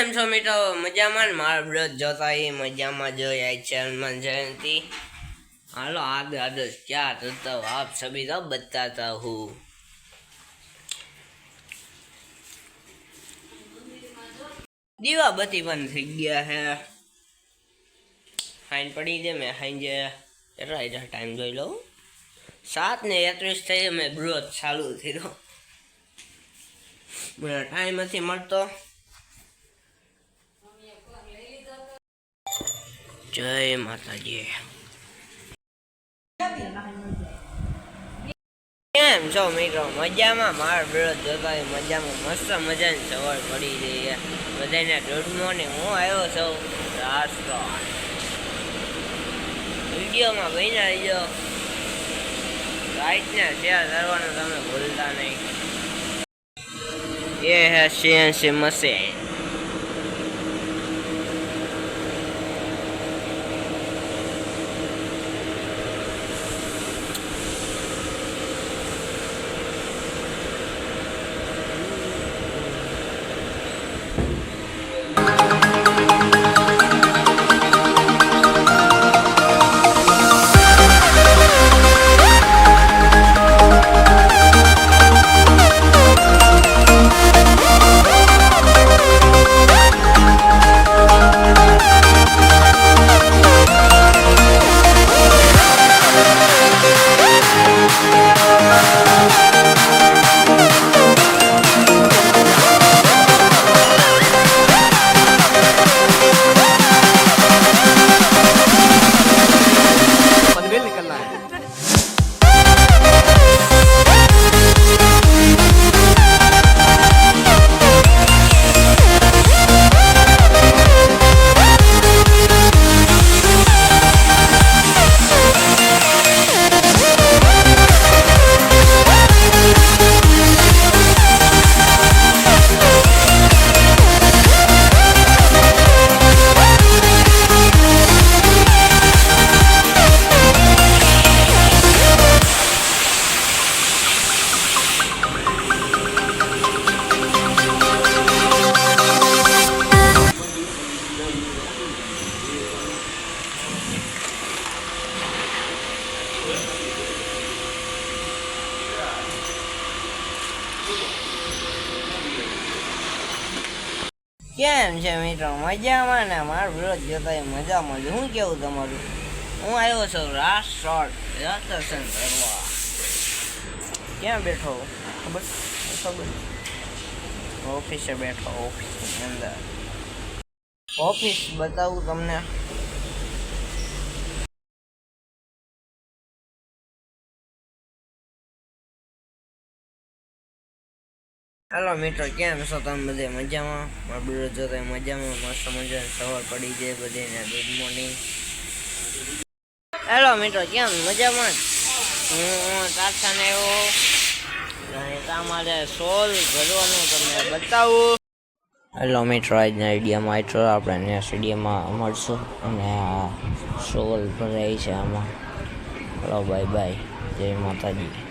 કેમ છો મિત્રો? મજામાં ને? મારા બ્રજ જોતા એ મજામાં જોયા છે હનુમાન जयंती। હાલો आगे आगे क्या करता हूँ आप सभी को बताता हूँ। दीवा बत्ती बंद थी गया है। हाइन पड़ी दे मैं हाइन जे टाइम जो लो 7:31 થઈ मैं બ્રોજ ચાલુ થઈ દો टाइम નથી મળતો। जय माता जी। કેમ છો મિત્રો? મજામાં? મારા બ્રજ જોતા મજામાં મસ્ત મજાની સવાર પડી રહી છે બધાને ગુડ મોર્નિંગ। હું આવ્યો છું રાજકોટ। વિડીયોમાં બન્યા રહીજો, લાઈકને શેર કરવાનું તમે ભૂલતા નહીં। ये है CNC मशीन। કેમ છે મિત્રો? મજામાં ને? મારું બ્લોગ જોતા મજામાં જ। હું કેવું તમારું? હું આવ્યો છું રાજકોટ દર્શન કરવા। ક્યાં બેઠો ખબર? ઓફિસે બેઠો, ઓફિસની અંદર। ઓફિસ બતાવું તમને। हेलो मित्रों, केम छो तमे बधे मजामां? मारो બ્લોગ જોતા मजामां मस्त मजानी सवार पड़ी जाए बधाने गुड मॉर्निंग। हेलो मित्रों, केम मजामां? हूँ तारसाने આવ્યો સોલ ભરવાનું તમને બતાવું। हेलो मित्रों, આજના વિડીયોમાં આટલો। આપણે નેક્સ્ટ વિડીયોમાં મળશું અને આ સોલ ભરાય છે આમાં। हेलो बाय बाय, जय माता जी।